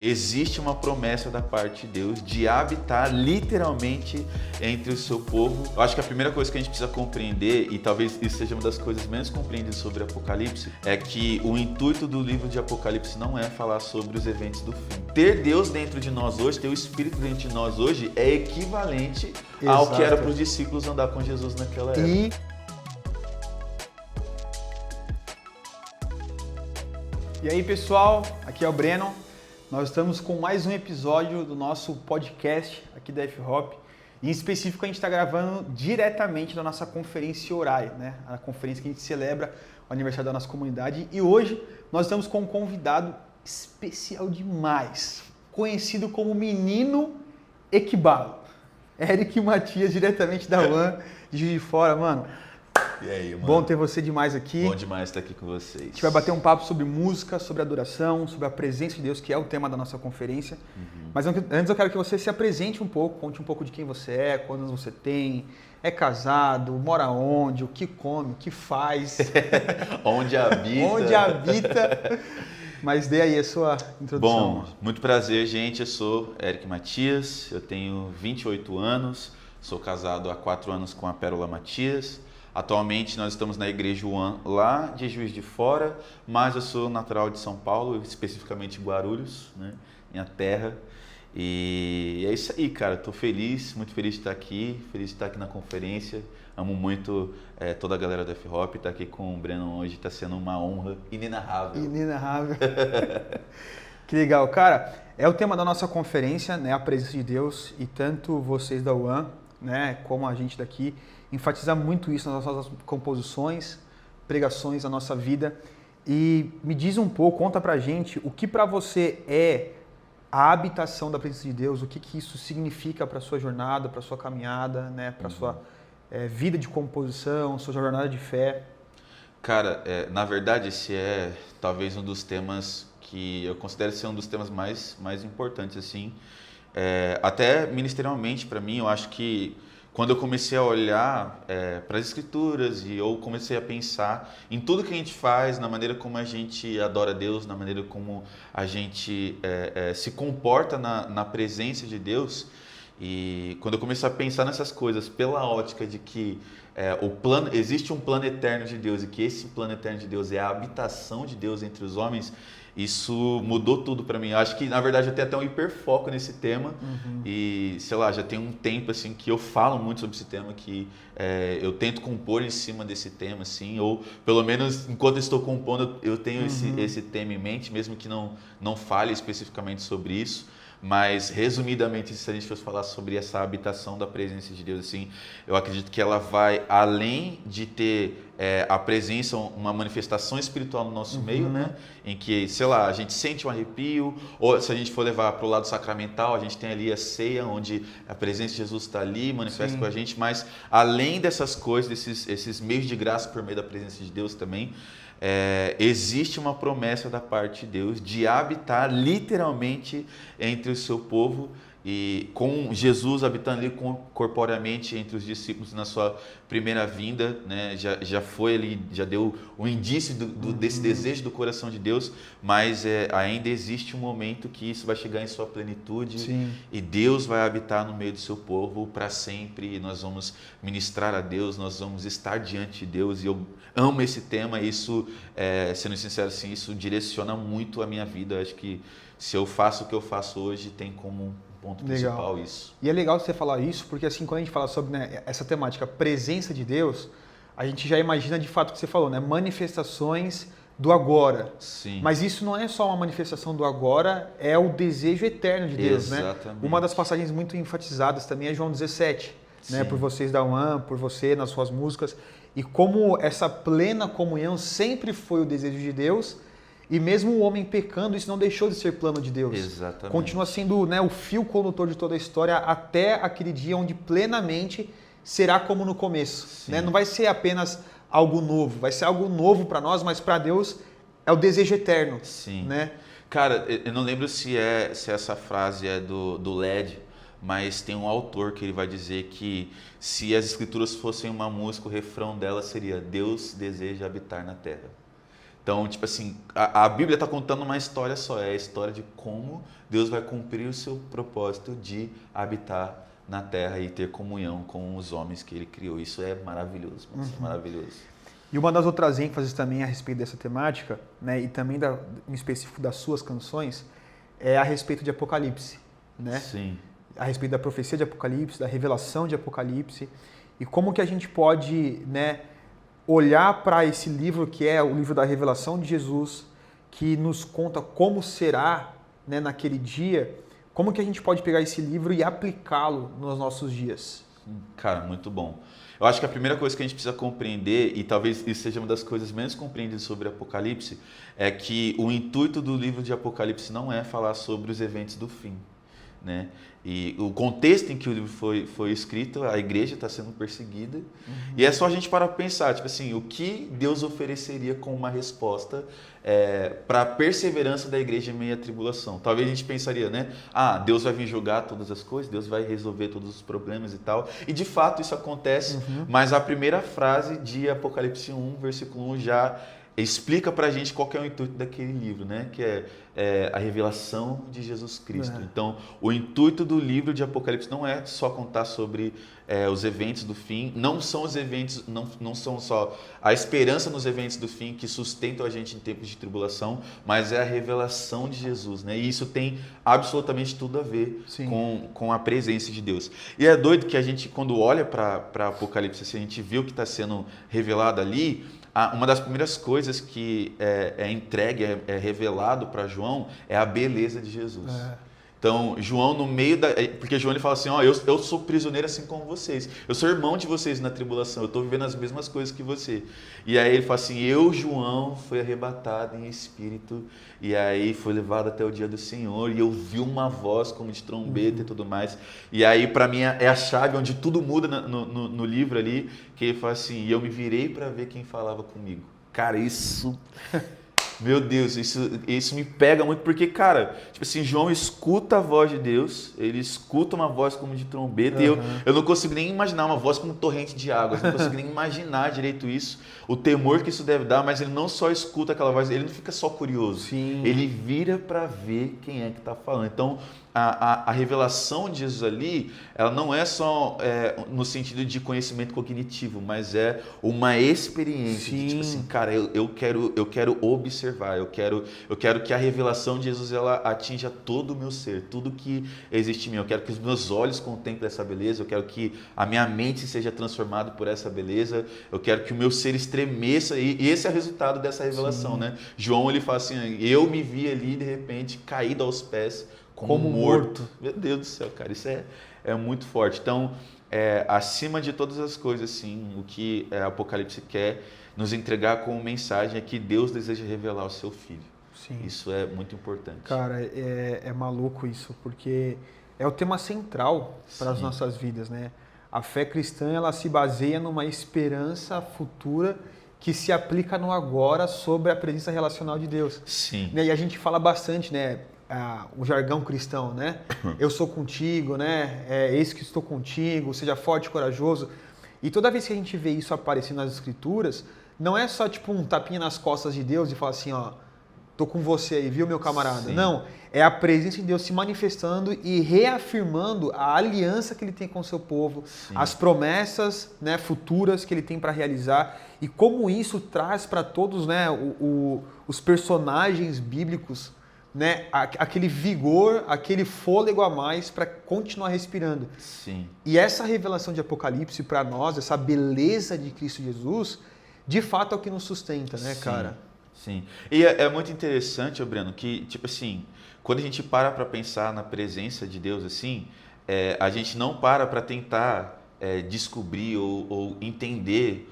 Existe uma promessa da parte de Deus de habitar literalmente entre o seu povo. Eu acho que a primeira coisa que a gente precisa compreender, e talvez isso seja uma das coisas menos compreendidas sobre Apocalipse, é que o intuito do livro de Apocalipse não é falar sobre os eventos do fim. Ter Deus dentro de nós hoje, ter o Espírito dentro de nós hoje, é equivalente ao que era para os discípulos andar com Jesus naquela época. E aí, pessoal, aqui é o Breno. Nós estamos com mais um episódio do nosso podcast aqui da F-Hop. Em específico, a gente está gravando diretamente da nossa conferência Orai, né? A conferência que a gente celebra o aniversário da nossa comunidade. E hoje nós estamos com um convidado especial demais, conhecido como Menino Equibalo. Eric Matias, diretamente da UAM, de Juiz de Fora, mano. E aí, mano? Bom ter você demais aqui. Bom demais estar aqui com vocês. A gente vai bater um papo sobre música, sobre adoração, sobre a presença de Deus, que é o tema da nossa conferência. Mas antes eu quero que você se apresente um pouco, conte um pouco de quem você é, quantos anos você tem, é casado, mora onde, o que come, o que faz. Onde habita. Onde habita. Mas dê aí a sua introdução. Bom, muito prazer, gente. Eu sou Eric Matias, eu tenho 28 anos, sou casado há 4 anos com a Pérola Matias. Atualmente nós estamos na Igreja One, lá de Juiz de Fora, mas eu sou natural de São Paulo, especificamente Guarulhos, né, minha terra. E é isso aí, cara. Estou feliz, muito feliz de estar aqui, feliz de estar aqui na conferência. Amo muito toda a galera do F-Hop. Estar aqui com o Breno hoje está sendo uma honra inenarrável. Inenarrável. Que legal. Cara, é o tema da nossa conferência, né, a presença de Deus, e tanto vocês da One, né, como a gente daqui, enfatiza muito isso nas nossas composições, pregações, na nossa vida. E me diz um pouco, conta pra gente o que pra você é a habitação da presença de Deus, o que isso significa pra sua jornada, pra sua caminhada, né, pra sua vida de composição, sua jornada de fé. Cara, na verdade esse é talvez um dos temas que eu considero ser um dos temas mais importantes, assim. Até ministerialmente pra mim, eu acho que quando eu comecei a olhar para as escrituras e eu comecei a pensar em tudo que a gente faz, na maneira como a gente adora a Deus, na maneira como a gente se comporta na presença de Deus, e quando eu comecei a pensar nessas coisas pela ótica de que existe um plano eterno de Deus e que esse plano eterno de Deus é a habitação de Deus entre os homens, isso mudou tudo para mim. Eu acho que, na verdade, eu tenho até um hiperfoco nesse tema. E, sei lá, já tem um tempo, assim, que eu falo muito sobre esse tema, que eu tento compor em cima desse tema, assim, ou, pelo menos, enquanto eu estou compondo, eu tenho esse tema em mente, mesmo que não fale especificamente sobre isso. Mas, resumidamente, se a gente fosse falar sobre essa habitação da presença de Deus, assim, eu acredito que ela vai além de ter a presença, uma manifestação espiritual no nosso meio, né? Em que, sei lá, a gente sente um arrepio, ou se a gente for levar para o lado sacramental, a gente tem ali a ceia, onde a presença de Jesus está ali, manifesta com a gente, mas além dessas coisas, esses meios de graça por meio da presença de Deus também, existe uma promessa da parte de Deus de habitar literalmente entre o seu povo, e com Jesus habitando ali corporeamente entre os discípulos na sua primeira vinda, né? Já foi ali, já deu um indício desse desejo do coração de Deus, mas ainda existe um momento que isso vai chegar em sua plenitude. Sim. E Deus vai habitar no meio do seu povo para sempre, e nós vamos ministrar a Deus, nós vamos estar diante de Deus, e eu amo esse tema. Isso, sendo sincero assim, isso direciona muito a minha vida. Eu acho que se eu faço o que eu faço hoje, tem como ponto principal isso. E é legal você falar isso, porque assim, quando a gente fala sobre, né, essa temática, presença de Deus, a gente já imagina de fato o que você falou, né? Manifestações do agora. Sim. Mas isso não é só uma manifestação do agora, é o desejo eterno de Deus, Exatamente. né? Uma das passagens muito enfatizadas também é João 17, né? Por vocês da UAM, por você nas suas músicas, e como essa plena comunhão sempre foi o desejo de Deus. E mesmo o homem pecando, isso não deixou de ser plano de Deus. Exatamente. Continua sendo, né, o fio condutor de toda a história até aquele dia onde plenamente será como no começo. Né? Não vai ser apenas algo novo, vai ser algo novo para nós, mas para Deus é o desejo eterno. Sim. Né? Cara, eu não lembro se essa frase é do LED, mas tem um autor que ele vai dizer que se as escrituras fossem uma música, o refrão dela seria: Deus deseja habitar na terra. Então, tipo assim, a Bíblia está contando uma história só, é a história de como Deus vai cumprir o seu propósito de habitar na terra e ter comunhão com os homens que ele criou. Isso é maravilhoso, isso é maravilhoso. E uma das outras ênfases também a respeito dessa temática, né, e também em específico das suas canções, é a respeito de Apocalipse, né? Sim. A respeito da profecia de Apocalipse, da revelação de Apocalipse, e como que a gente pode, né, olhar para esse livro que é o livro da revelação de Jesus, que nos conta como será, né, naquele dia, como que a gente pode pegar esse livro e aplicá-lo nos nossos dias? Cara, muito bom. Eu acho que a primeira coisa que a gente precisa compreender, e talvez isso seja uma das coisas menos compreendidas sobre Apocalipse, é que o intuito do livro de Apocalipse não é falar sobre os eventos do fim, né? E o contexto em que o livro foi escrito, a igreja está sendo perseguida, e é só a gente parar para pensar, tipo assim, o que Deus ofereceria como uma resposta para a perseverança da igreja em meio à tribulação. Talvez a gente pensaria, né? Deus vai vir julgar todas as coisas, Deus vai resolver todos os problemas e tal, e de fato isso acontece, mas a primeira frase de Apocalipse 1, versículo 1 já explica pra gente qual que é o intuito daquele livro, né? Que é a revelação de Jesus Cristo. Então, o intuito do livro de Apocalipse não é só contar sobre os eventos do fim, não são os eventos, não são só a esperança nos eventos do fim que sustentam a gente em tempos de tribulação, mas é a revelação de Jesus, né? E isso tem absolutamente tudo a ver com a presença de Deus. E é doido que a gente, quando olha para Apocalipse, assim, a gente vê o que está sendo revelado ali. Uma das primeiras coisas que é entregue, é revelado para João, é a beleza de Jesus. Então, João no meio porque João ele fala assim, eu sou prisioneiro assim como vocês. Eu sou irmão de vocês na tribulação, eu estou vivendo as mesmas coisas que você. E aí ele fala assim, João, fui arrebatado em espírito, e aí foi levado até o dia do Senhor, e eu vi uma voz como de trombeta e tudo mais. E aí para mim é a chave onde tudo muda no livro ali, que ele fala assim, e eu me virei para ver quem falava comigo. Cara, isso... Meu Deus, isso me pega muito, porque, cara, tipo assim, João escuta a voz de Deus, ele escuta uma voz como de trombeta, e eu não consigo nem imaginar uma voz como torrente de águas, não consigo nem imaginar direito isso, o temor que isso deve dar, mas ele não só escuta aquela voz, ele não fica só curioso, ele vira para ver quem é que está falando. Então, a revelação de Jesus ali, ela não é só no sentido de conhecimento cognitivo, mas é uma experiência de, tipo assim, cara, eu quero observar, eu quero que a revelação de Jesus ela atinja todo o meu ser, tudo que existe em mim. Eu quero que os meus olhos contemplem essa beleza, eu quero que a minha mente seja transformada por essa beleza, eu quero que o meu ser estremeça, e esse é o resultado dessa revelação, né? João, ele fala assim, eu me vi ali, de repente, caído aos pés, como morto. Meu Deus do céu, cara, isso é muito forte. Então, acima de todas as coisas, assim, o que Apocalipse quer nos entregar como mensagem é que Deus deseja revelar o seu Filho. Isso é muito importante. Cara, é maluco isso, porque é o tema central para as nossas vidas, né? A fé cristã, ela se baseia numa esperança futura que se aplica no agora sobre a presença relacional de Deus. Sim. E a gente fala bastante, né? O jargão cristão, né? Eu sou contigo, né? Eis que estou contigo, seja forte e corajoso. E toda vez que a gente vê isso aparecer nas Escrituras, não é só tipo um tapinha nas costas de Deus e falar assim, tô com você aí, viu, meu camarada? Sim. Não, é a presença de Deus se manifestando e reafirmando a aliança que ele tem com o seu povo, as promessas, né, futuras que ele tem para realizar, e como isso traz para todos, né, os personagens bíblicos, né, aquele vigor, aquele fôlego a mais para continuar respirando. E essa revelação de Apocalipse para nós, essa beleza de Cristo Jesus, de fato é o que nos sustenta, né, cara? Sim. E é muito interessante, Breno, que, tipo assim, quando a gente para pensar na presença de Deus, assim, a gente não para tentar descobrir ou entender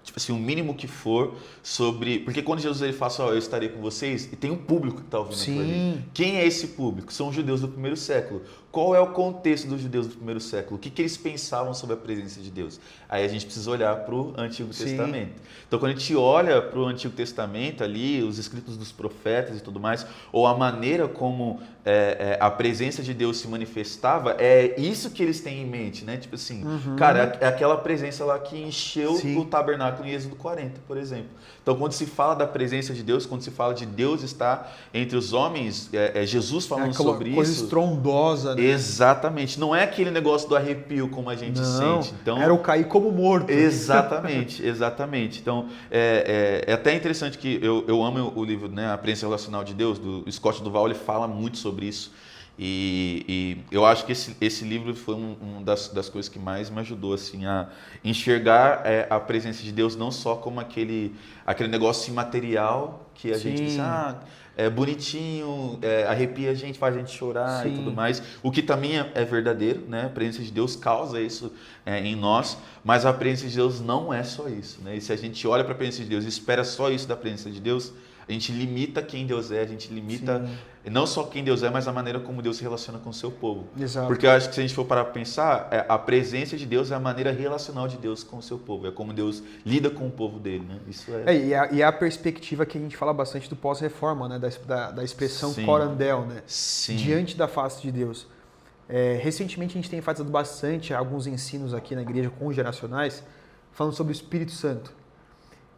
tipo assim, o mínimo que for sobre... Porque quando Jesus ele fala, eu estarei com vocês, e tem um público que está ouvindo aquilo ali. Quem é esse público? São os judeus do primeiro século. Qual é o contexto dos judeus do primeiro século? O que eles pensavam sobre a presença de Deus? Aí a gente precisa olhar para o Antigo Testamento. Então, quando a gente olha para o Antigo Testamento ali, os escritos dos profetas e tudo mais, ou a maneira como a presença de Deus se manifestava, é isso que eles têm em mente, né? Tipo assim, cara, é aquela presença lá que encheu o tabernáculo tabernáculo em Êxodo 40, por exemplo. Então, quando se fala da presença de Deus, quando se fala de Deus estar entre os homens, Jesus falando sobre coisa isso. estrondosa, né? Exatamente. Não é aquele negócio do arrepio como a gente sente. Então, era o cair como morto. Exatamente, exatamente. Então, é até interessante que eu amo o livro, né, A Presença Relacional de Deus, do Scott Duval, ele fala muito sobre isso. E eu acho que esse livro foi uma das coisas que mais me ajudou assim, a enxergar a presença de Deus não só como aquele negócio imaterial que a gente pensa, é bonitinho, arrepia a gente, faz a gente chorar e tudo mais. O que também é verdadeiro, né? A presença de Deus causa isso em nós, mas a presença de Deus não é só isso, né? E se a gente olha para a presença de Deus e espera só isso da presença de Deus, a gente limita quem Deus é, a gente limita não só quem Deus é, mas a maneira como Deus se relaciona com o seu povo. Exato. Porque eu acho que se a gente for parar para pensar, a presença de Deus é a maneira relacional de Deus com o seu povo, é como Deus lida com o povo dele, né? Isso e a perspectiva que a gente fala bastante do pós-reforma, né? Da expressão corandel, né? Sim. Diante da face de Deus. Recentemente a gente tem enfatizado bastante alguns ensinos aqui na igreja congeracionais, falando sobre o Espírito Santo.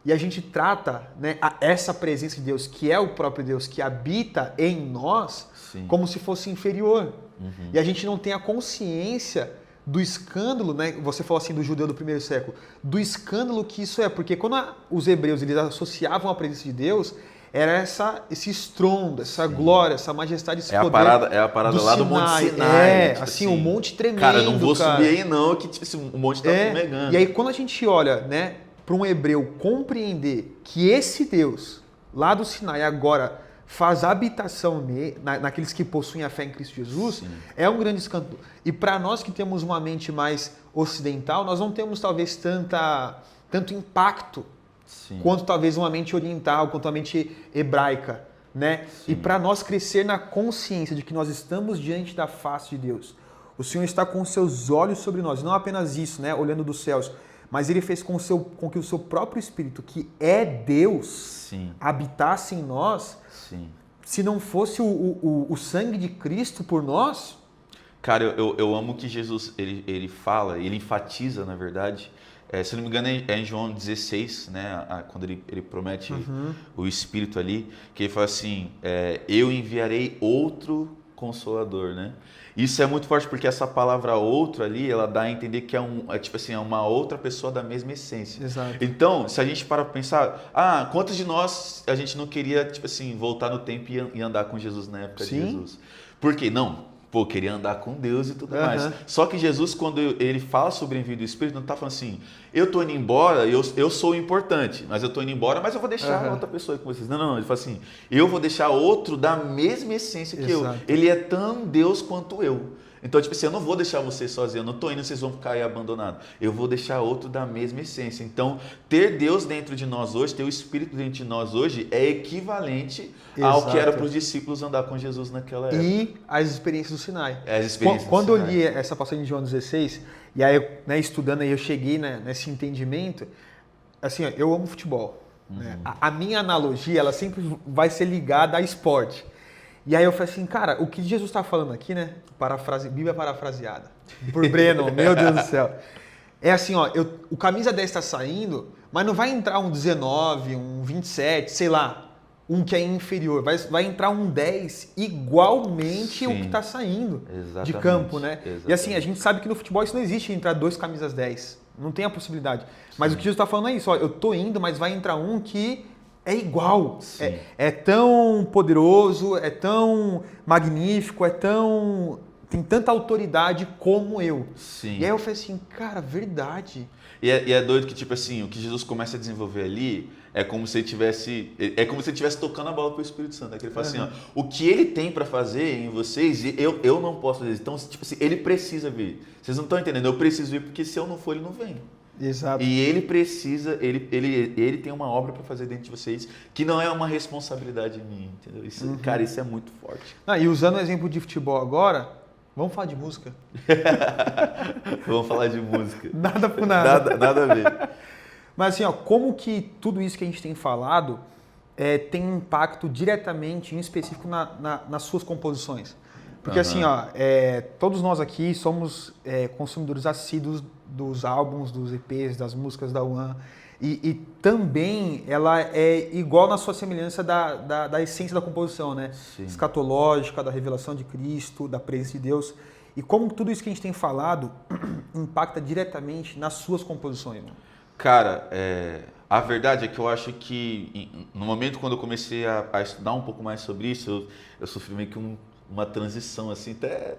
E a gente trata, né, essa presença de Deus, que é o próprio Deus, que habita em nós, como se fosse inferior. Uhum. E a gente não tem a consciência do escândalo, né? Você falou assim do judeu do primeiro século, do escândalo que isso é. Porque quando os hebreus eles associavam a presença de Deus, era esse estrondo, essa glória, essa majestade, esse poder. É a parada lá do Monte Sinai. Tipo assim, um monte tremendo. Cara, não vou subir aí não, que tipo, o monte tá fumegando. E aí quando a gente olha, né, para um hebreu compreender que esse Deus, lá do Sinai, agora faz habitação naqueles que possuem a fé em Cristo Jesus, é um grande escândalo. E para nós que temos uma mente mais ocidental, nós não temos talvez tanto impacto quanto talvez uma mente oriental, quanto uma mente hebraica, né? E para nós crescer na consciência de que nós estamos diante da face de Deus, o Senhor está com os seus olhos sobre nós, não apenas isso, né, olhando dos céus, mas Ele fez com que o seu próprio Espírito, que é Deus, habitasse em nós. Se não fosse o sangue de Cristo por nós... Cara, eu amo que Jesus, ele fala, ele enfatiza, na verdade, se não me engano é em João 16, né, quando ele promete o Espírito ali, que ele fala assim, eu enviarei outro Consolador, né? Isso é muito forte porque essa palavra outro ali, ela dá a entender que tipo assim, é uma outra pessoa da mesma essência. Exato. Então, se a gente para pensar, quantos de nós a gente não queria, tipo assim, voltar no tempo e andar com Jesus na época de Jesus? Por quê? Não. Pô, queria andar com Deus e tudo mais. Só que Jesus, quando ele fala sobre o envio do Espírito, não está falando assim, eu tô indo embora, eu sou importante, mas eu tô indo embora, mas eu vou deixar outra pessoa aí com vocês. Não, ele fala assim, eu vou deixar outro da mesma essência que eu. Ele é tão Deus quanto eu. Então, tipo assim, eu não vou deixar vocês sozinhos, eu não tô indo, vocês vão ficar aí abandonados. Eu vou deixar outro da mesma essência. Então, ter Deus dentro de nós hoje, ter o Espírito dentro de nós hoje, é equivalente ao que era para os discípulos andar com Jesus naquela época. E as experiências do Sinai. As experiências Quando eu li essa passagem de João 16, e aí, né, estudando aí, eu cheguei, né, nesse entendimento, assim, ó, eu amo futebol. Né? A minha analogia, ela sempre vai ser ligada a esporte. E aí eu falei assim, cara, o que Jesus está falando aqui, né? Bíblia parafraseada. Por Breno, meu Deus do céu. É assim, ó, o camisa 10 está saindo, mas não vai entrar um 19, um 27, sei lá, um que é inferior. Vai entrar um 10 igualmente o que está saindo de campo, né? Exatamente. E assim, a gente sabe que no futebol isso não existe, entrar dois camisas 10. Não tem a possibilidade. Mas o que Jesus está falando é isso, ó, eu tô indo, mas vai entrar um que... é igual, é tão poderoso, é tão magnífico, tem tanta autoridade como eu. Sim. E aí eu falei assim, cara, verdade. E é doido que, tipo assim, o que Jesus começa a desenvolver ali é como se ele estivesse tocando a bola pro Espírito Santo. É que ele fala assim, ó, o que ele tem para fazer em vocês, eu não posso fazer. Então, tipo assim, ele precisa vir. Vocês não estão entendendo, eu preciso vir porque se eu não for, ele não vem. Exato. E ele precisa, ele tem uma obra para fazer dentro de vocês que não é uma responsabilidade minha, entendeu? Isso, cara, isso é muito forte. E usando o exemplo de futebol agora, vamos falar de música. Vamos falar de música. Nada por nada. Nada a ver. Mas assim, ó, como que tudo isso que a gente tem falado tem impacto diretamente, em específico, nas suas composições? Porque assim, ó, todos nós aqui somos consumidores assíduos dos álbuns, dos EPs, das músicas da UAN. E também ela é igual na sua semelhança da essência da composição, né? Sim. Escatológica, da revelação de Cristo, da presença de Deus. E como tudo isso que a gente tem falado impacta diretamente nas suas composições, mano. Cara, a verdade é que eu acho que no momento quando eu comecei a estudar um pouco mais sobre isso, eu sofri meio que uma transição, assim, até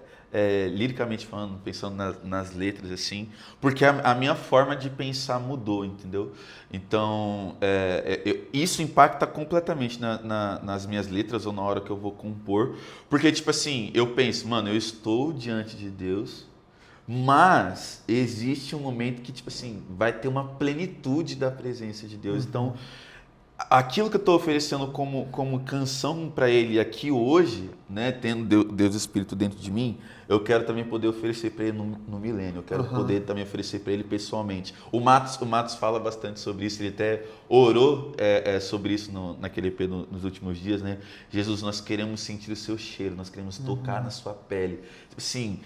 liricamente falando, pensando nas letras, assim, porque a minha forma de pensar mudou, entendeu? Então, isso impacta completamente nas minhas letras ou na hora que eu vou compor, porque, tipo assim, eu penso, mano, eu estou diante de Deus, mas existe um momento que, tipo assim, vai ter uma plenitude da presença de Deus. Então, aquilo que eu estou oferecendo como canção para Ele aqui hoje, né, tendo Deus Espírito dentro de mim, eu quero também poder oferecer para Ele no milênio. Eu quero poder também oferecer para Ele pessoalmente. O Matos fala bastante sobre isso. Ele até orou sobre isso naquele EP nos últimos dias, né? Jesus, nós queremos sentir o seu cheiro, nós queremos tocar na sua pele. Assim,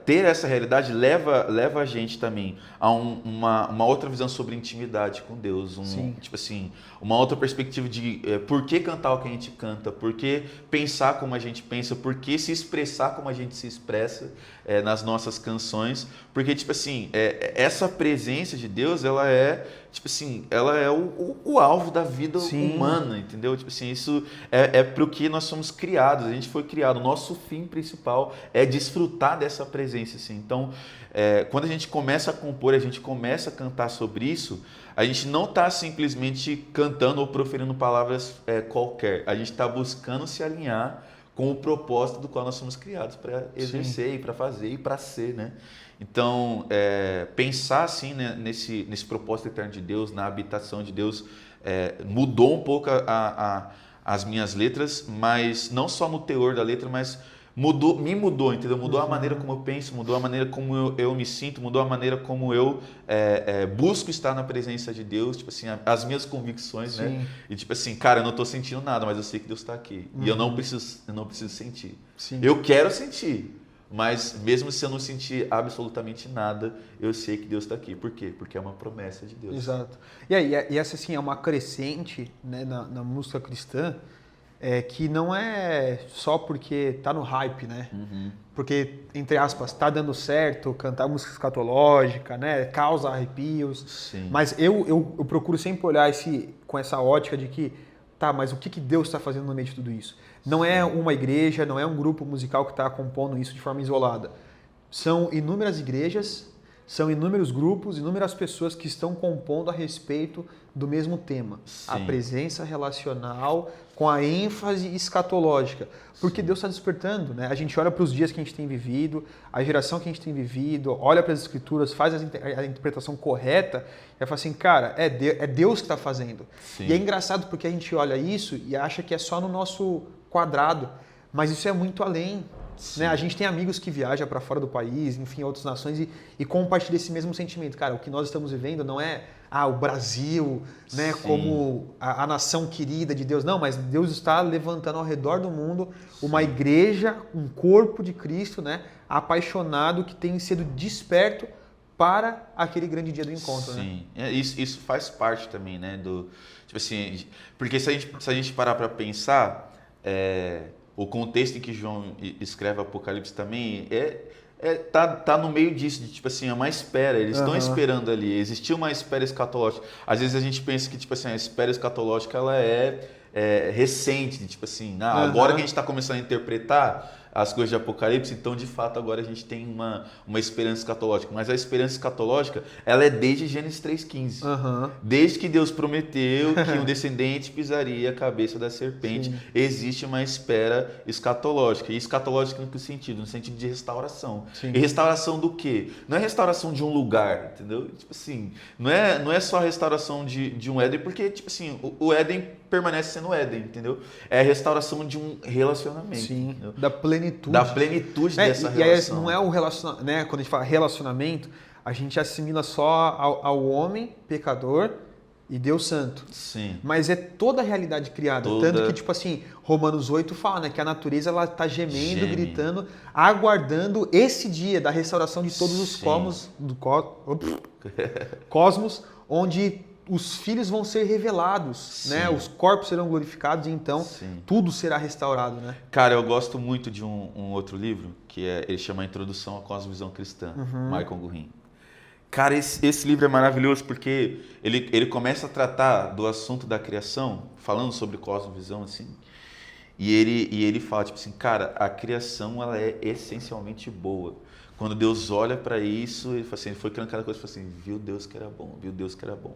ter essa realidade leva a gente também a uma outra visão sobre intimidade com Deus, tipo assim, uma outra perspectiva de por que cantar o que a gente canta, por que pensar como a gente pensa, por que se expressar como a gente se expressa nas nossas canções, porque tipo assim, essa presença de Deus, ela é tipo assim, ela é o alvo da vida humana, entendeu? Tipo assim, isso é para o que nós somos criados, a gente foi criado, o nosso fim principal é desfrutar dessa presença, assim. Então, quando a gente começa a compor, a gente começa a cantar sobre isso, a gente não está simplesmente cantando ou proferindo palavras qualquer, a gente está buscando se alinhar com o propósito do qual nós somos criados para exercer, e para fazer e para ser, né? Então, pensar assim, né, nesse propósito eterno de Deus, na habitação de Deus, mudou um pouco as minhas letras, mas não só no teor da letra, mas me mudou, entendeu? Mudou a maneira como eu penso, mudou a maneira como eu me sinto, mudou a maneira como eu busco estar na presença de Deus, tipo assim, as minhas convicções, né? E tipo assim, cara, eu não estou sentindo nada, mas eu sei que Deus está aqui. E eu não preciso sentir. Eu quero sentir. Mas mesmo se eu não sentir absolutamente nada, eu sei que Deus está aqui. Por quê? Porque é uma promessa de Deus. Exato. E essa assim, é uma crescente, né, na música cristã, que não é só porque tá no hype, né? Porque, entre aspas, tá dando certo, cantar música escatológica, né? Causa arrepios. Sim. Mas eu procuro sempre olhar com essa ótica de que, tá, mas o que Deus está fazendo no meio de tudo isso? Não é uma igreja, não é um grupo musical que está compondo isso de forma isolada. São inúmeras igrejas, são inúmeros grupos, inúmeras pessoas que estão compondo a respeito do mesmo tema. Sim. A presença relacional com a ênfase escatológica. Porque Deus está despertando, né? A gente olha para os dias que a gente tem vivido, a geração que a gente tem vivido, olha para as escrituras, faz a interpretação correta e fala assim, cara, é Deus que está fazendo. Sim. E é engraçado porque a gente olha isso e acha que é só no nosso quadrado, mas isso é muito além. Né? A gente tem amigos que viajam para fora do país, enfim, outras nações e compartilham esse mesmo sentimento. Cara, o que nós estamos vivendo não é o Brasil, né, como a nação querida de Deus. Não, mas Deus está levantando ao redor do mundo uma igreja, um corpo de Cristo, né, apaixonado, que tem sido desperto para aquele grande dia do encontro. Sim, né? Isso faz parte também, né, tipo assim, porque se a gente parar para pensar, o contexto em que João escreve Apocalipse também tá no meio disso, de tipo assim, é uma espera, eles estão esperando ali, existiu uma espera escatológica. Às vezes a gente pensa que tipo assim, a espera escatológica ela é recente, de, tipo assim, agora que a gente está começando a interpretar as coisas de Apocalipse, então de fato agora a gente tem uma esperança escatológica, mas a esperança escatológica ela é desde Gênesis 3,15, desde que Deus prometeu que um descendente pisaria a cabeça da serpente. Sim. Existe uma espera escatológica, e escatológica em que sentido? No sentido de restauração. Sim. E restauração do quê? Não é restauração de um lugar, entendeu? Tipo assim, não é só a restauração de um Éden, porque tipo assim, o Éden permanece sendo Éden, entendeu? É a restauração de um relacionamento. Sim, entendeu? Da plenitude dessa relação. E aí não é o relacionamento, né? Quando a gente fala relacionamento, a gente assimila só ao homem pecador e Deus santo. Sim. Mas é toda a realidade criada. Tanto que, tipo assim, Romanos 8 fala, né, que a natureza ela tá gemendo, gritando, aguardando esse dia da restauração de todos os cosmos, onde os filhos vão ser revelados, né? Os corpos serão glorificados e então tudo será restaurado, né? Cara, eu gosto muito de um outro livro, que ele chama Introdução à Cosmovisão Cristã, Michael Gurin. Cara, esse livro é maravilhoso porque ele começa a tratar do assunto da criação, falando sobre cosmovisão, assim, e ele fala, tipo assim, cara, a criação ela é essencialmente boa. Quando Deus olha para isso, ele fala assim, ele foi criando cada coisa e fala assim, viu Deus que era bom, viu Deus que era bom.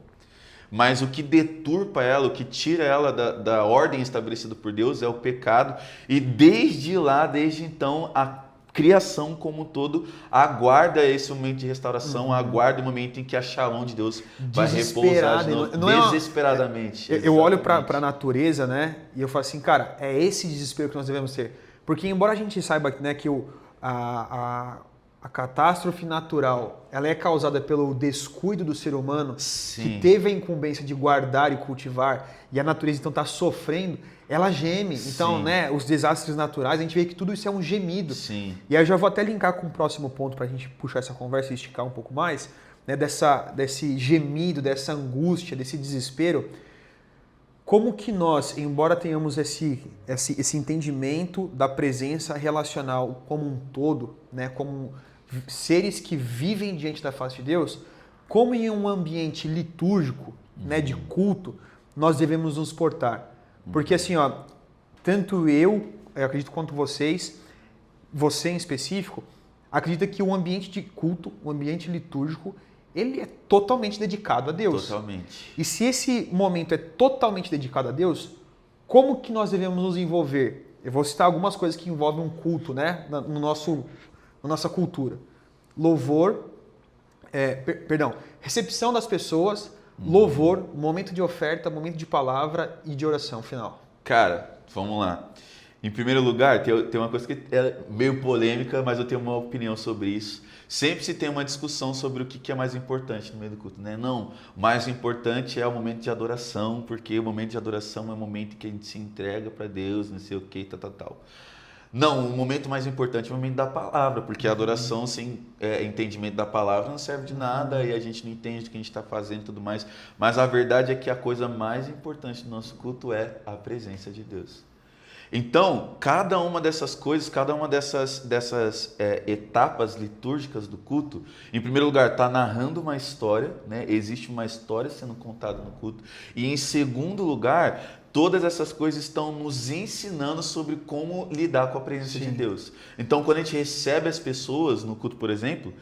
Mas o que deturpa ela, o que tira ela da ordem estabelecida por Deus é o pecado. E desde então, a criação como um todo aguarda esse momento de restauração, aguarda o momento em que a Shalom de Deus vai repousar de novo, desesperadamente. Eu olho para a natureza, né, e eu falo assim, cara, é esse desespero que nós devemos ter. Porque embora a gente saiba, né, que a catástrofe natural, ela é causada pelo descuido do ser humano, que teve a incumbência de guardar e cultivar, e a natureza então está sofrendo, ela geme. Então, né, os desastres naturais, a gente vê que tudo isso é um gemido. Sim. E aí eu já vou até linkar com o próximo ponto para a gente puxar essa conversa e esticar um pouco mais, né, desse gemido, dessa angústia, desse desespero. Como que nós, embora tenhamos esse entendimento da presença relacional como um todo, né, como seres que vivem diante da face de Deus, como em um ambiente litúrgico, né, de culto, nós devemos nos portar. Porque assim, ó, tanto eu acredito quanto vocês, você em específico, acredita que o ambiente de culto, o ambiente litúrgico, ele é totalmente dedicado a Deus. Totalmente. E se esse momento é totalmente dedicado a Deus, como que nós devemos nos envolver? Eu vou citar algumas coisas que envolvem um culto, né, na nossa cultura. Louvor, recepção das pessoas, louvor, momento de oferta, momento de palavra e de oração final. Cara, vamos lá. Em primeiro lugar, tem uma coisa que é meio polêmica, mas eu tenho uma opinião sobre isso. Sempre se tem uma discussão sobre o que é mais importante no meio do culto, né? Não, o mais importante é o momento de adoração, porque o momento de adoração é o momento que a gente se entrega para Deus, não sei o que, tal. Não, o momento mais importante é o momento da palavra, porque a adoração sem entendimento da palavra não serve de nada e a gente não entende o que a gente está fazendo e tudo mais. Mas a verdade é que a coisa mais importante do nosso culto é a presença de Deus. Então, cada uma dessas coisas, cada uma dessas etapas litúrgicas do culto, em primeiro lugar, está narrando uma história, né? Existe uma história sendo contada no culto. E em segundo lugar, todas essas coisas estão nos ensinando sobre como lidar com a presença de Deus. Então, quando a gente recebe as pessoas no culto, por exemplo,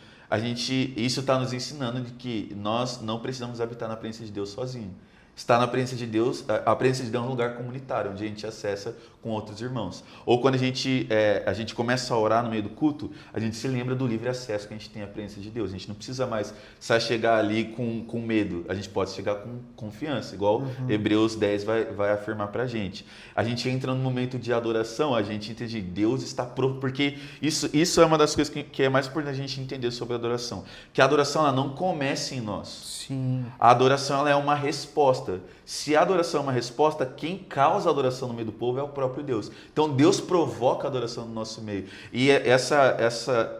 isso está nos ensinando de que nós não precisamos habitar na presença de Deus sozinho. Estar na presença de Deus, a presença de Deus é um lugar comunitário, onde a gente acessa com outros irmãos. Ou quando a gente começa a orar no meio do culto, a gente se lembra do livre acesso que a gente tem à presença de Deus. A gente não precisa mais chegar ali com medo, a gente pode chegar com confiança, igual Hebreus 10 vai afirmar pra gente. A gente entra no momento de adoração, a gente entende Deus está pronto, porque isso é uma das coisas que é mais importante a gente entender sobre a adoração. Que a adoração ela não começa em nós. Sim. A adoração ela é uma resposta. Se a adoração é uma resposta, quem causa a adoração no meio do povo é o próprio Deus. Então Deus provoca a adoração no nosso meio. E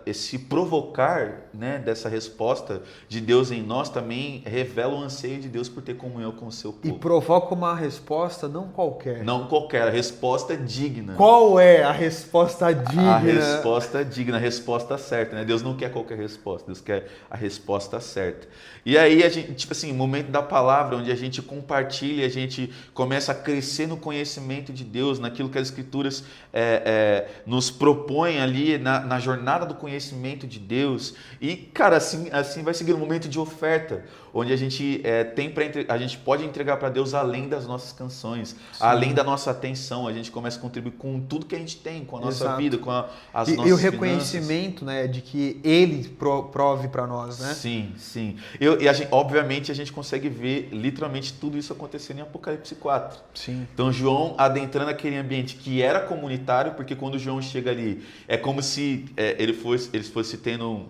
esse provocar, né, dessa resposta de Deus em nós também revela o anseio de Deus por ter comunhão com o seu povo. E provoca uma resposta não qualquer. Não qualquer, a resposta digna. Qual é a resposta digna? A resposta digna, a resposta certa, né? Deus não quer qualquer resposta, Deus quer a resposta certa. E aí a gente, tipo assim, momento da palavra, onde a gente compartilha, a gente começa a crescer no conhecimento de Deus, naquilo que as Escrituras nos propõem ali na jornada do conhecimento de Deus. E, cara, assim vai seguir um momento de oferta, onde a gente a gente pode entregar para Deus além das nossas canções, Sim. além da nossa atenção. A gente começa a contribuir com tudo que a gente tem, com a nossa Exato. Vida, com as nossas finanças. E o reconhecimento, finanças. Né, de que Ele prove para nós, né? Sim, sim. Obviamente a gente consegue ver literalmente tudo isso acontecendo em Apocalipse 4. Sim. Então João adentrando aquele ambiente que era comunitário, porque quando João chega ali, é como se eles fossem tendo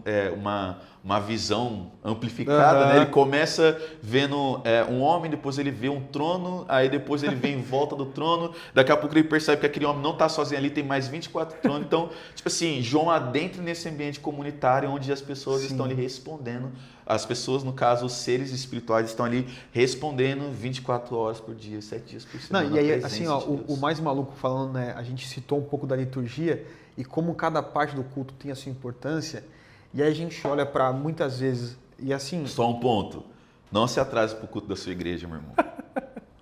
uma visão amplificada, né? começa vendo um homem, depois ele vê um trono, aí depois ele vê em volta do trono, daqui a pouco ele percebe que aquele homem não está sozinho ali, tem mais 24 tronos. Então, tipo assim, João adentra nesse ambiente comunitário onde as pessoas Sim. estão ali respondendo. As pessoas, no caso, os seres espirituais, estão ali respondendo 24 horas por dia, 7 dias por semana. Não, e aí, assim, ó, o mais maluco falando, né? A gente citou um pouco da liturgia e como cada parte do culto tem a sua importância. E aí a gente olha para muitas vezes e assim. Só um ponto. Não se atrase para o culto da sua igreja, meu irmão.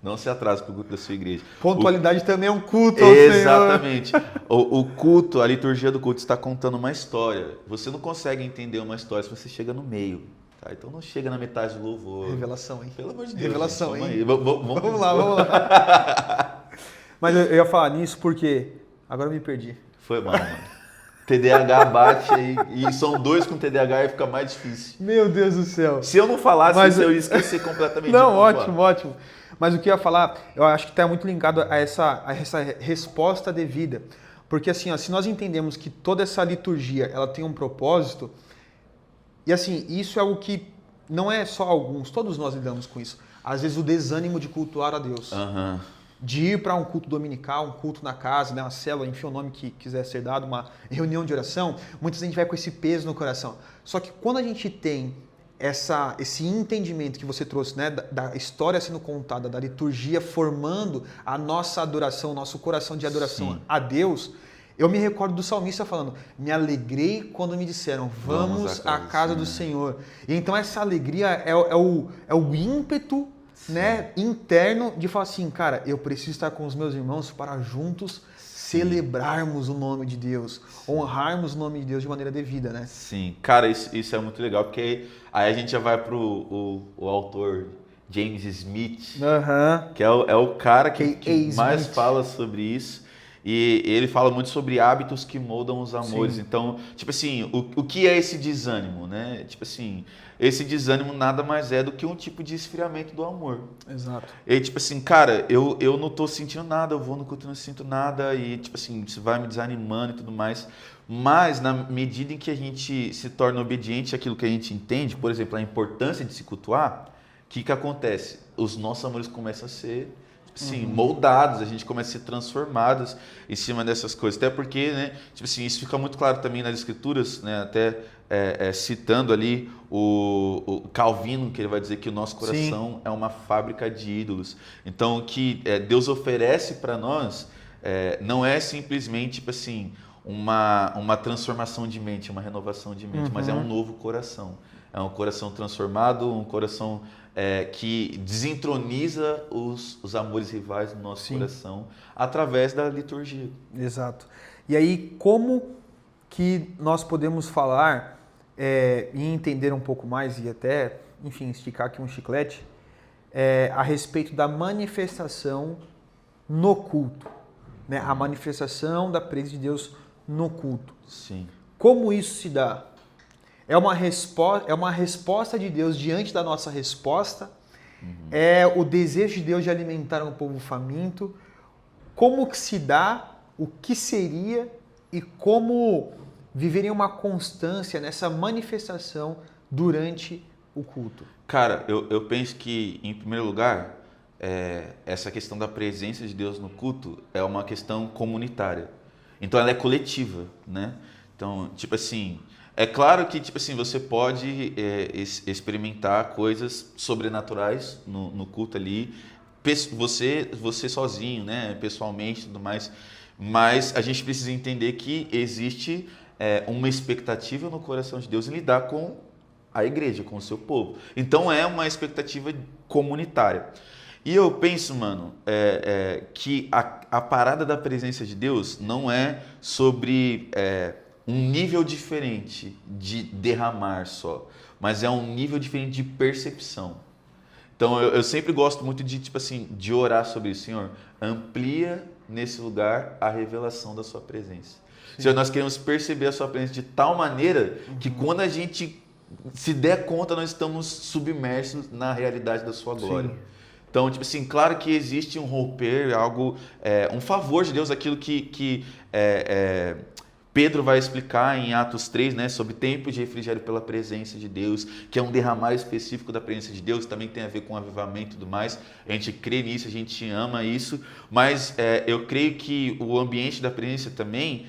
Não se atrase para o culto da sua igreja. Pontualidade também é um culto ao Exatamente. O culto, a liturgia do culto está contando uma história. Você não consegue entender uma história se você chega no meio. Tá? Então não chega na metade do louvor. Revelação, hein? Pelo amor de Deus. Revelação, gente, hein? Vamos lá. Mas eu ia falar nisso porque agora eu me perdi. Foi mal, mano. TDAH bate aí, e são 2 com TDAH e fica mais difícil. Meu Deus do céu. Se eu não falasse, eu ia esquecer completamente. Não, ótimo. Mas o que eu ia falar, eu acho que está muito linkado a essa resposta devida. Porque assim, ó, se nós entendemos que toda essa liturgia ela tem um propósito, e assim, isso é algo que não é só alguns, todos nós lidamos com isso. Às vezes o desânimo de cultuar a Deus. Uhum. De ir para um culto dominical, um culto na casa, né, uma célula, enfim, o nome que quiser ser dado, uma reunião de oração, muita gente vai com esse peso no coração. Só que quando a gente tem esse entendimento que você trouxe, né, da história sendo contada, da liturgia formando a nossa adoração, nosso coração de adoração Sim. a Deus, eu me recordo do salmista falando, me alegrei quando me disseram, vamos à casa do Senhor. E então essa alegria é o ímpeto, né, interno de falar assim, cara, eu preciso estar com os meus irmãos para juntos celebrarmos o nome de Deus, honrarmos o nome de Deus de maneira devida, né? Sim, cara, isso é muito legal, porque aí a gente já vai pro o autor James Smith, que é o cara que mais fala sobre isso. E ele fala muito sobre hábitos que moldam os amores. Sim. Então, tipo assim, o que é esse desânimo, né? Tipo assim, esse desânimo nada mais é do que um tipo de esfriamento do amor. Exato. E tipo assim, cara, eu não tô sentindo nada, eu vou no culto e não sinto nada, e tipo assim, isso vai me desanimando e tudo mais. Mas na medida em que a gente se torna obediente àquilo que a gente entende, por exemplo, a importância de se cultuar, o que acontece? Os nossos amores começam a ser... Sim, moldados, a gente começa a ser transformados em cima dessas coisas. Até porque, né, tipo assim, isso fica muito claro também nas escrituras, né, até citando ali o Calvino, que ele vai dizer que o nosso coração é uma fábrica de ídolos. Então, o que Deus oferece para nós não é simplesmente, tipo assim, uma transformação de mente, uma renovação de mente, mas é um novo coração. É um coração transformado, um coração que desentroniza os amores rivais do nosso coração através da liturgia. Exato. E aí, como que nós podemos falar e entender um pouco mais e até, enfim, esticar aqui um chiclete a respeito da manifestação no culto, né? A manifestação da presença de Deus no culto. Sim. Como isso se dá? É uma resposta de Deus diante da nossa resposta. É o desejo de Deus de alimentar um povo faminto. Como que se dá, o que seria e como viveria uma constância nessa manifestação durante o culto? Cara, eu penso que, em primeiro lugar, essa questão da presença de Deus no culto é uma questão comunitária. Então ela é coletiva, né? Então, tipo assim... É claro que, tipo assim, você pode experimentar coisas sobrenaturais no culto ali, você sozinho, né, pessoalmente e tudo mais, mas a gente precisa entender que existe uma expectativa no coração de Deus em lidar com a igreja, com o seu povo. Então é uma expectativa comunitária. E eu penso, mano, que a parada da presença de Deus não é sobre... um nível diferente de derramar só, mas é um nível diferente de percepção. Então eu sempre gosto muito de, tipo assim, de orar sobre isso. Senhor, amplia nesse lugar a revelação da sua presença. Sim. Senhor, nós queremos perceber a sua presença de tal maneira que quando a gente se der conta, nós estamos submersos na realidade da sua glória. Sim. Então, tipo assim, claro que existe um romper, algo, um favor de Deus, aquilo que Pedro vai explicar em Atos 3, né, sobre tempo de refrigério pela presença de Deus, que é um derramar específico da presença de Deus, também tem a ver com avivamento e tudo mais. A gente crê nisso, a gente ama isso, mas eu creio que o ambiente da presença também,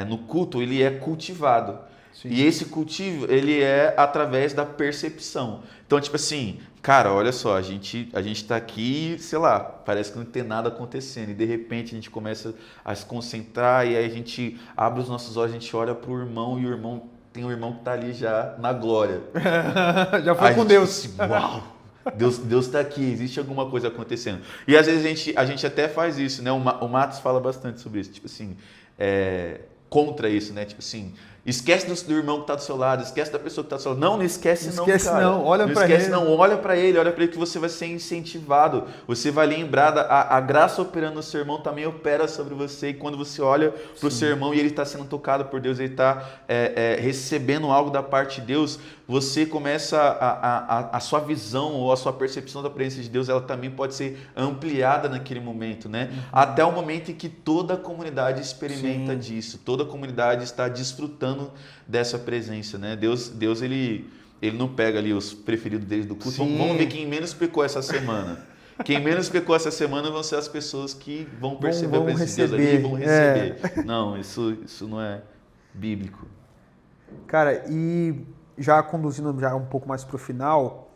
no culto, ele é cultivado. Sim. E esse cultivo, ele é através da percepção. Então, tipo assim, cara, olha só, a gente tá aqui, sei lá, parece que não tem nada acontecendo. E de repente a gente começa a se concentrar e aí a gente abre os nossos olhos, a gente olha pro irmão e o irmão tem um irmão que tá ali já na glória. Já foi Aí com a gente, Deus. assim, uau! Deus está aqui, existe alguma coisa acontecendo. E às vezes a gente até faz isso, né? O Matos fala bastante sobre isso, tipo assim, contra isso, né? Tipo assim, esquece do irmão que está do seu lado, esquece da pessoa que está do seu lado. Não esquece não, esquece cara. não, olha para ele. Não, olha para ele que você vai ser incentivado. Você vai lembrar a graça operando no seu irmão também opera sobre você. E quando você olha para o seu irmão e ele está sendo tocado por Deus, ele está recebendo algo da parte de Deus, você começa a sua visão ou a sua percepção da presença de Deus, ela também pode ser ampliada naquele momento, né? Até o momento em que toda a comunidade experimenta disso, toda a comunidade está desfrutando dessa presença, né? Deus ele não pega ali os preferidos dele do culto. Vamos ver quem menos pecou essa semana. Quem menos pecou essa semana vão ser as pessoas que vão perceber a presença de Deus ali e vão receber. Não, isso não é bíblico. Cara, e já conduzindo já um pouco mais para o final,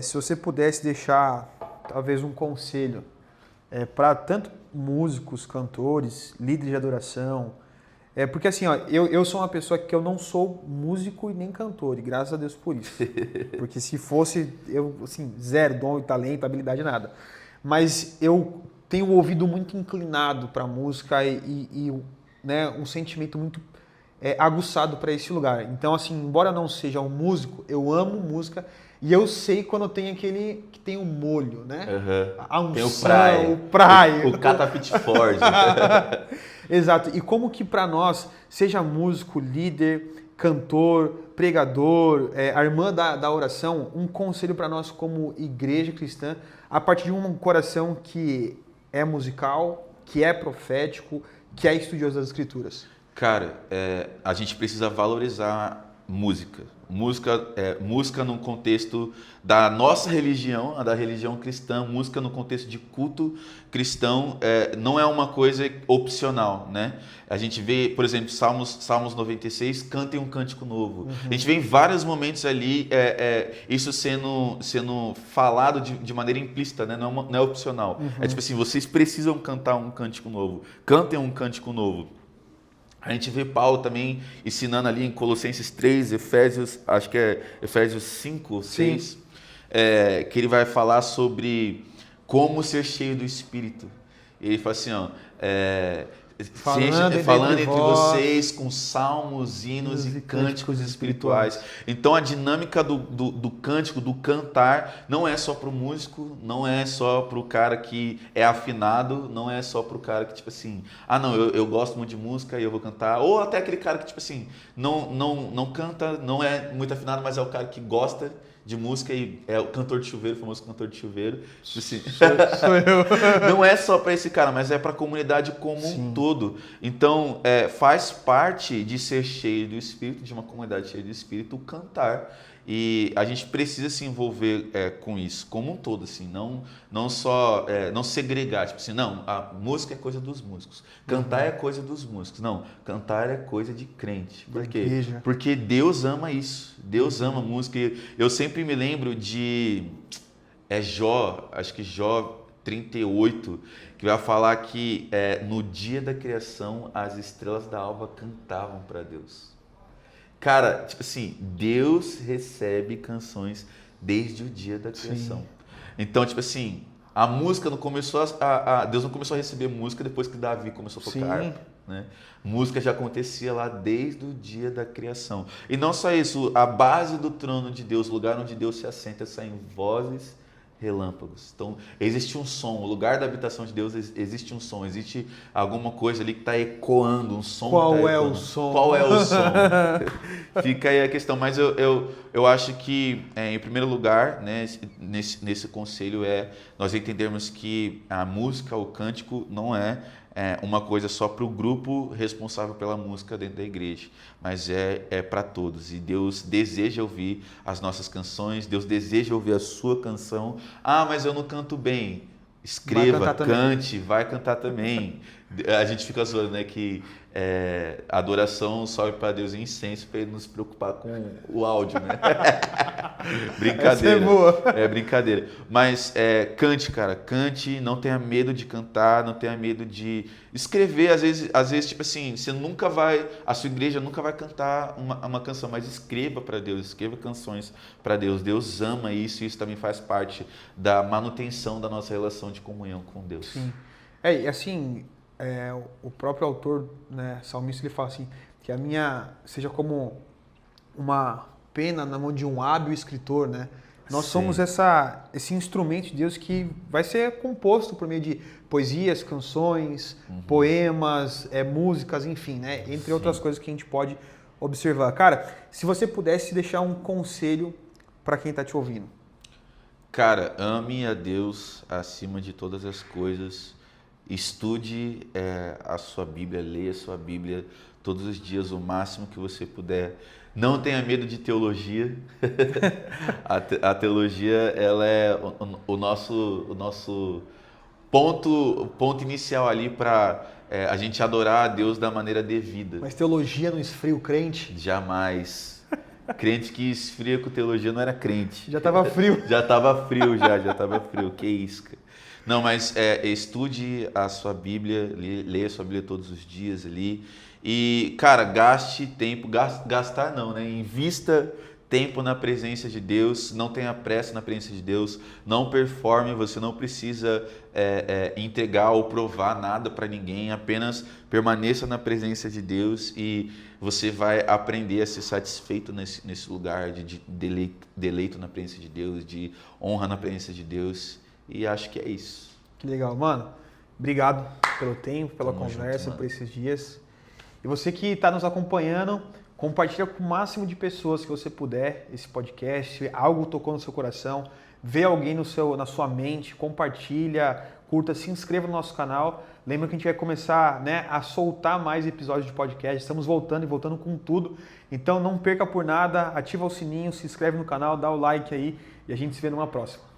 se você pudesse deixar talvez um conselho para tanto músicos, cantores, líderes de adoração, porque assim, ó, eu sou uma pessoa que eu não sou músico e nem cantor, e graças a Deus por isso. Porque se fosse, eu, assim, zero dom e talento, habilidade, nada. Mas eu tenho o ouvido muito inclinado para a música e né, um sentimento muito aguçado para esse lugar. Então, assim, embora eu não seja um músico, eu amo música e eu sei quando tem aquele que tem um molho, né? A unção, tem o praia. O catapit Ford. Exato. E como que para nós, seja músico, líder, cantor, pregador, a irmã da oração, um conselho para nós como igreja cristã, a partir de um coração que é musical, que é profético, que é estudioso das escrituras? Cara, a gente precisa valorizar música. Música no contexto da nossa religião, da religião cristã, música no contexto de culto cristão, não é uma coisa opcional, né? A gente vê, por exemplo, Salmos 96, cantem um cântico novo. A gente vê em vários momentos ali isso sendo falado de maneira implícita, né? Não é opcional. É tipo assim, vocês precisam cantar um cântico novo. Cantem um cântico novo. A gente vê Paulo também ensinando ali em Colossenses 3, acho que é Efésios 5, 6, que ele vai falar sobre como ser cheio do Espírito. Ele fala assim, ó, falando entre vocês com salmos, hinos e cânticos espirituais. Então a dinâmica do cântico, do cantar, não é só para o músico, não é só para o cara que é afinado, não é só para o cara que tipo assim, não, eu gosto muito de música e eu vou cantar, ou até aquele cara que tipo assim, não canta, não é muito afinado, mas é o cara que gosta de música e é o cantor de chuveiro, o famoso cantor de chuveiro. Assim, sou eu. Não é só para esse cara, mas é para a comunidade como um todo. Então, faz parte de ser cheio do Espírito, de uma comunidade cheia do Espírito, cantar. E a gente precisa se envolver com isso, como um todo, assim, não só não segregar, tipo assim, não, a música é coisa dos músicos, cantar é coisa dos músicos, não, cantar é coisa de crente. Por quê? Porque Deus ama isso, Deus ama música. Eu sempre me lembro de Jó, acho que Jó 38, que vai falar que no dia da criação as estrelas da alva cantavam para Deus. Cara, tipo assim, Deus recebe canções desde o dia da criação. Sim. Então, tipo assim, a música não começou Deus não começou a receber música depois que Davi começou a tocar harpa, né? Música já acontecia lá desde o dia da criação. E não só isso, a base do trono de Deus, o lugar onde Deus se assenta, saem vozes, relâmpagos. Então, existe um som, o lugar da habitação de Deus existe um som, existe alguma coisa ali que está ecoando, um som. Qual é o som? Qual é o som? Fica aí a questão, mas eu acho que, em primeiro lugar, né, nesse conselho nós entendermos que a música, o cântico, não é uma coisa só para o grupo responsável pela música dentro da igreja, mas é para todos. E Deus deseja ouvir as nossas canções, Deus deseja ouvir a sua canção. Ah, mas eu não canto bem. Escreva, cante, vai cantar também. A gente fica zoando, né, que a adoração sobe para Deus em incenso para ele não se preocupar com o áudio, né? Brincadeira. Essa é boa. É brincadeira. Mas cante, cara, cante, não tenha medo de cantar, não tenha medo de escrever. Às vezes, tipo assim, a sua igreja nunca vai cantar uma canção, mas escreva para Deus, escreva canções para Deus. Deus ama isso e isso também faz parte da manutenção da nossa relação de comunhão com Deus. Sim. Assim, o próprio autor, né, salmista, ele fala assim, que a minha seja como uma pena na mão de um hábil escritor, né? Nós somos esse instrumento de Deus que vai ser composto por meio de poesias, canções, poemas, músicas, enfim, né? Entre outras coisas que a gente pode observar. Cara, se você pudesse deixar um conselho para quem está te ouvindo. Cara, ame a Deus acima de todas as coisas. Estude a sua Bíblia, leia a sua Bíblia todos os dias, o máximo que você puder. Não tenha medo de teologia. A teologia, ela é o nosso ponto inicial ali para a gente adorar a Deus da maneira devida. Mas teologia não esfria o crente? Jamais. Crente que esfria com teologia não era crente. Já estava frio. Já estava frio, já estava frio. Que isso, cara. Não, mas estude a sua Bíblia, leia a sua Bíblia todos os dias ali. E, cara, gaste tempo, gastar não, né? Invista tempo na presença de Deus, não tenha pressa na presença de Deus, não performe, você não precisa entregar ou provar nada para ninguém, apenas permaneça na presença de Deus e você vai aprender a ser satisfeito nesse lugar de deleito na presença de Deus, de honra na presença de Deus, e acho que é isso. Que legal, mano. Obrigado pelo tempo, pela conversa, junto, por esses dias. E você que está nos acompanhando, compartilha com o máximo de pessoas que você puder esse podcast, algo tocou no seu coração, vê alguém na sua mente, compartilha, curta, se inscreva no nosso canal. Lembra que a gente vai começar, né, a soltar mais episódios de podcast, estamos voltando e voltando com tudo. Então não perca por nada, ativa o sininho, se inscreve no canal, dá o like aí e a gente se vê numa próxima.